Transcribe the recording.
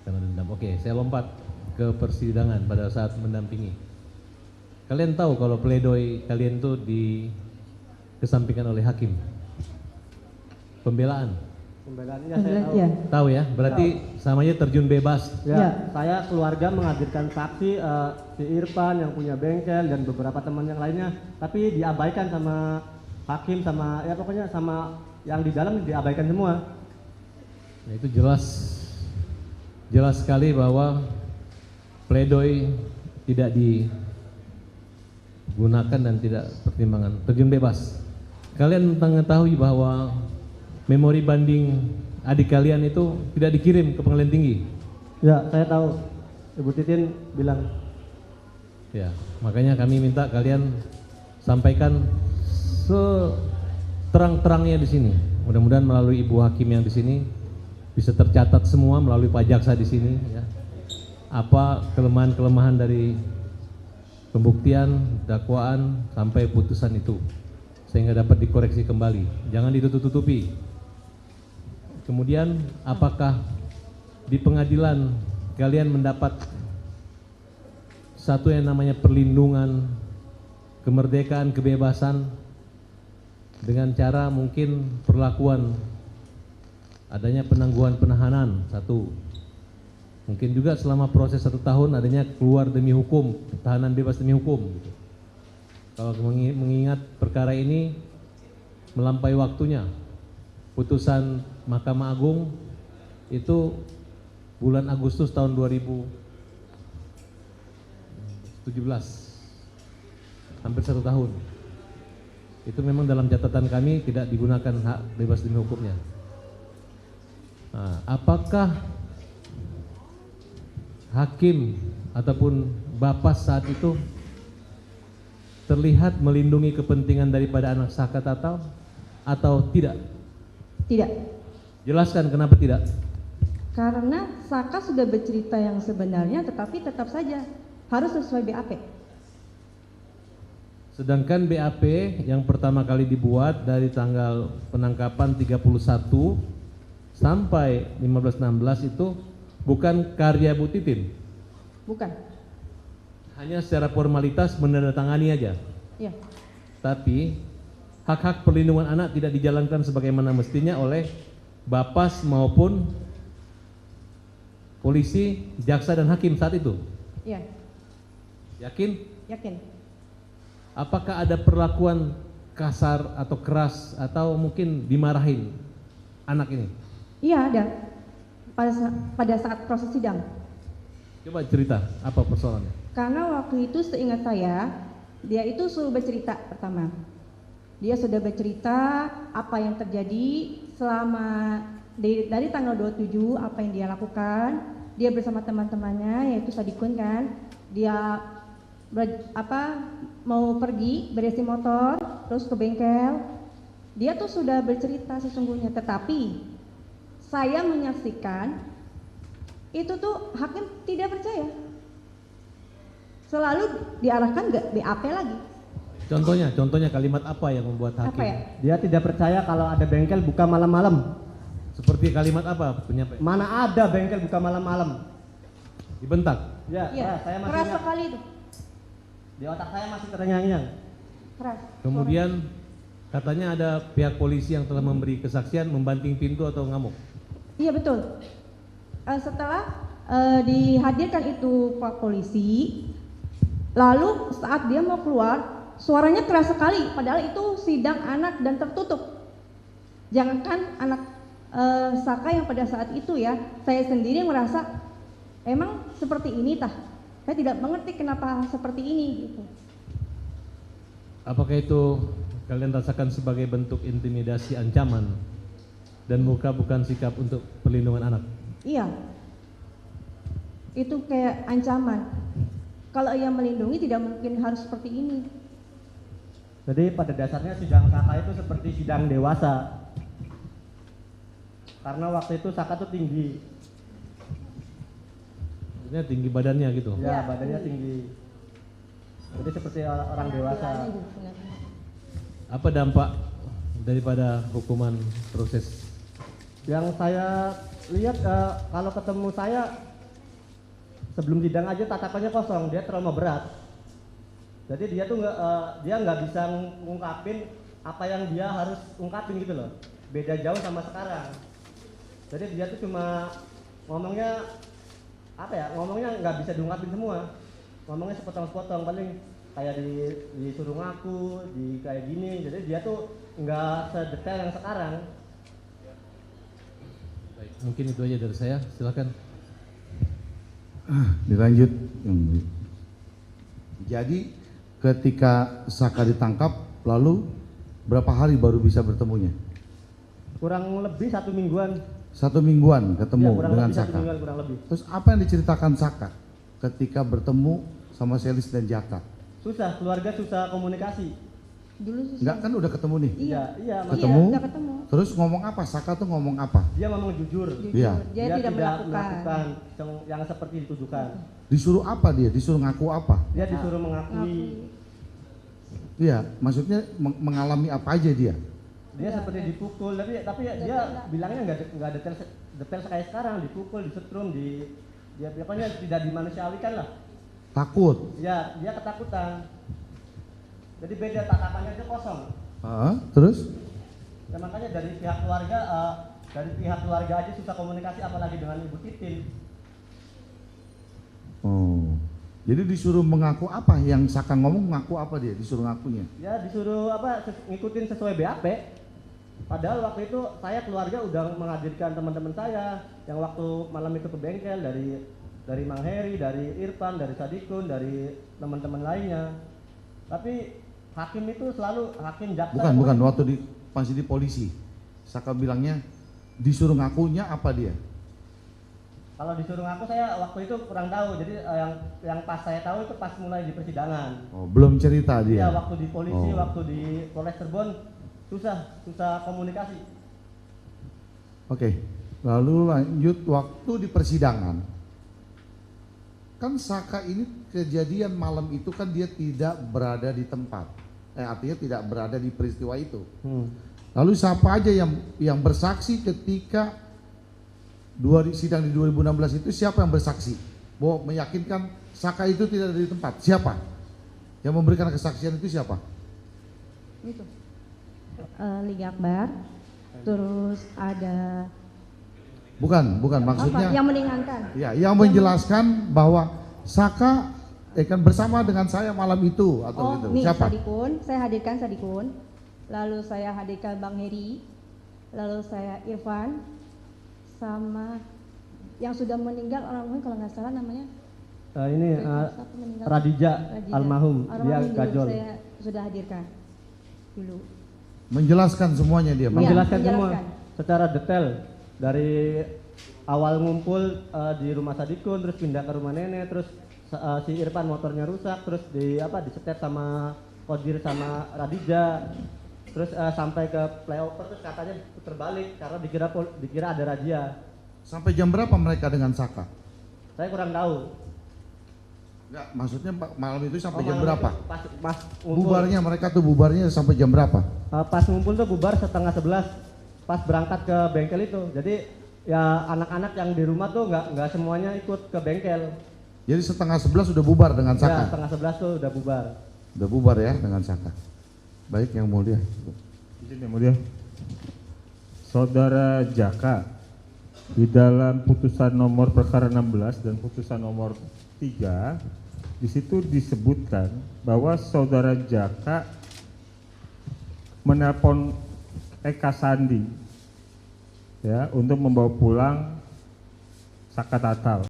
Karena dendam. Oke, saya lompat ke persidangan pada saat mendampingi. Kalian tahu kalau pledoi kalian itu dikesampingkan oleh hakim. Pembelaannya saya tahu. Ya. tahu ya, berarti samanya terjun bebas. Ya, saya keluarga menghadirkan saksi si Irfan yang punya bengkel dan beberapa teman yang lainnya, tapi diabaikan sama hakim sama ya pokoknya sama yang di dalam diabaikan semua. Nah, itu jelas sekali bahwa pledoi tidak digunakan dan tidak pertimbangan, terjun bebas. Kalian mengetahui bahwa memori banding adik kalian itu tidak dikirim ke pengadilan tinggi. Ya, saya tahu. Ibu Titin bilang. Ya, makanya kami minta kalian sampaikan seterang-terangnya di sini. Mudah-mudahan melalui Ibu Hakim yang di sini bisa tercatat semua, melalui Pak Jaksa di sini ya. Apa kelemahan-kelemahan dari pembuktian, dakwaan sampai putusan itu sehingga dapat dikoreksi kembali. Jangan ditutup-tutupi. Kemudian apakah di pengadilan kalian mendapat satu yang namanya perlindungan, kemerdekaan, kebebasan dengan cara mungkin perlakuan adanya penangguhan penahanan satu. Mungkin juga selama proses 1 tahun adanya keluar demi hukum, tahanan bebas demi hukum gitu. Kalau mengingat perkara ini melampaui waktunya, putusan Mahkamah Agung itu bulan Agustus tahun 2017, hampir 1 tahun. Itu memang dalam catatan kami tidak digunakan hak bebas demi hukumnya. Nah, apakah hakim ataupun Bapas saat itu terlihat melindungi kepentingan daripada anak Saka Tatal atau tidak? Tidak. Jelaskan kenapa tidak? Karena Saka sudah bercerita yang sebenarnya, tetapi tetap saja harus sesuai BAP. Sedangkan BAP yang pertama kali dibuat dari tanggal penangkapan 31 sampai 15-16 itu bukan karya Bu Titin. Bukan. Hanya secara formalitas menandatangani aja. Ya. Tapi hak-hak perlindungan anak tidak dijalankan sebagaimana mestinya oleh Bapas maupun polisi, jaksa dan hakim saat itu. Ya. Yakin? Yakin. Apakah ada perlakuan kasar atau keras atau mungkin dimarahin anak ini? Iya, ada. Pada saat proses sidang. Coba cerita apa persoalannya? Karena waktu itu seingat saya, dia itu suruh bercerita pertama. Dia sudah bercerita apa yang terjadi selama dari tanggal 27, apa yang dia lakukan. Dia bersama teman-temannya yaitu Sadikun kan. Dia mau pergi beresin motor terus ke bengkel. Dia tuh sudah bercerita sesungguhnya, tetapi saya menyaksikan itu tuh hakim tidak percaya. Selalu diarahkan ke BAP lagi. Contohnya kalimat apa yang membuat hakim? Apa ya? Dia tidak percaya kalau ada bengkel buka malam-malam. Seperti kalimat apa penyampaian? Mana ada bengkel buka malam-malam? Dibentak. Ya, Iya, saya masih keras ingat. sekali itu. Di otak saya masih terngiang-ngiang. Keras. Kemudian katanya ada pihak polisi yang telah memberi kesaksian membanting pintu atau ngamuk. Iya betul. Setelah dihadirkan itu Pak polisi, lalu saat dia mau keluar, suaranya keras sekali. Padahal itu sidang anak dan tertutup. Jangankan anak Saka yang pada saat itu ya, saya sendiri merasa emang seperti ini tah. Saya tidak mengerti kenapa seperti ini gitu. Apakah itu kalian rasakan sebagai bentuk intimidasi, ancaman dan bukan sikap untuk perlindungan anak? Iya. Itu kayak ancaman. Kalau ia melindungi tidak mungkin harus seperti ini. Jadi pada dasarnya sidang Saka itu seperti sidang dewasa. Karena waktu itu Saka tuh tinggi. Maksudnya tinggi badannya gitu. Ya, Ya, badannya tinggi. Jadi seperti orang dewasa. Apa dampak daripada hukuman proses? Yang saya lihat kalau ketemu saya sebelum sidang aja tatapannya kosong, dia trauma berat. Jadi dia tuh nggak bisa ngungkapin apa yang dia harus ungkapin gitu loh. Beda jauh sama sekarang. Jadi dia tuh cuma ngomongnya ngomongnya nggak bisa diungkapin semua. Ngomongnya sepotong-sepotong, paling kayak disuruh ngaku, kayak gini. Jadi dia tuh nggak sedetail yang sekarang. Baik, mungkin itu aja dari saya. Silakan. Dilanjut. Jadi ketika Saka ditangkap, lalu berapa hari baru bisa bertemunya? Kurang lebih 1 mingguan. 1 mingguan ketemu Ya, kurang dengan lebih 1 Saka. mingguan kurang lebih. Terus apa yang diceritakan Saka ketika bertemu sama Selis dan Jaka? Susah, keluarga susah komunikasi. Dulu susah. Enggak kan udah ketemu nih? Iya. Iya, Ketemu? Iya, udah ketemu. Terus ngomong apa? Saka tuh ngomong apa? dia ngomong jujur. Jujur, Iya. dia tidak melakukan. yang seperti dituduhkan. Disuruh apa dia? Disuruh ngaku apa? Dia disuruh mengakui. Ngakui. Iya, maksudnya mengalami apa aja dia? Dia seperti dipukul, tapi dia bilangnya nggak detail kayak sekarang, dipukul, disetrum, dia pokoknya tidak dimanusiawikan lah. Takut. Ya, dia ketakutan. Jadi beda, tatapannya aja kosong. Terus? Ya makanya dari pihak keluarga aja susah komunikasi, apalagi dengan Ibu Titin. Oh. Jadi disuruh mengaku apa? Yang Saka ngomong ngaku apa dia? Disuruh ngakunya? Ya disuruh ngikutin sesuai BAP. Padahal waktu itu saya keluarga udah menghadirkan teman-teman saya yang waktu malam itu ke bengkel, dari Mang Heri, dari Irfan, dari Sadikun, dari teman-teman lainnya. Tapi hakim itu selalu hakim jaksa. Bukan, waktu masih di polisi. Saka bilangnya disuruh ngakunya apa dia? Kalau disuruh ngaku saya waktu itu kurang tahu. Jadi yang pas saya tahu itu pas mulai di persidangan. Oh, belum cerita dia. Ya waktu di polisi, Oh. waktu di Polres Cirebon susah komunikasi. Oke. Lalu lanjut waktu di persidangan. Kan Saka ini kejadian malam itu kan dia tidak berada di tempat. Artinya tidak berada di peristiwa itu. Lalu siapa aja yang bersaksi ketika sidang di 2016 itu, siapa yang bersaksi bahwa meyakinkan Saka itu tidak ada di tempat? Siapa yang memberikan kesaksian itu? Siapa? Itu. Liga Akbar. Terus ada Bukan maksudnya. apa? Yang meringankan. Ya, yang menjelaskan bahwa Saka kan bersama dengan saya malam itu atau gitu. Nih, Siapa? saya hadirkan Sadikun. Lalu saya hadirkan Bang Heri. Lalu saya Irfan. Sama yang sudah meninggal orang kalau nggak salah namanya siapa meninggal? Radija almarhum, dia dulu gajol. saya sudah hadirkan dulu. Menjelaskan semuanya dia. Bang. Menjelaskan semua menjelaskan. secara detail dari awal ngumpul di rumah Sadikun, terus pindah ke rumah nenek, terus si Irfan motornya rusak, terus disetet sama Kodir sama Radija, terus sampai ke flyover, terus katanya puter balik karena dikira ada razia. Sampai jam berapa mereka dengan Saka? Saya kurang tahu. Enggak, maksudnya malam itu sampai jam Malam berapa? itu pas ngumpul, Mereka tuh bubarnya sampai jam berapa? pas ngumpul tuh bubar 10:30 pas berangkat ke bengkel itu. Jadi ya anak-anak yang di rumah tuh nggak semuanya ikut ke bengkel. Jadi 10:30 sudah bubar dengan Ya, Saka? 10:30 tuh udah bubar. Udah bubar ya dengan Saka. Baik, yang mulia. Izin yang mulia. Saudara Jaka, di dalam putusan nomor perkara 16 dan putusan nomor 3, di situ disebutkan bahwa saudara Jaka menelpon Eka Sandi ya untuk membawa pulang Saka Tatal.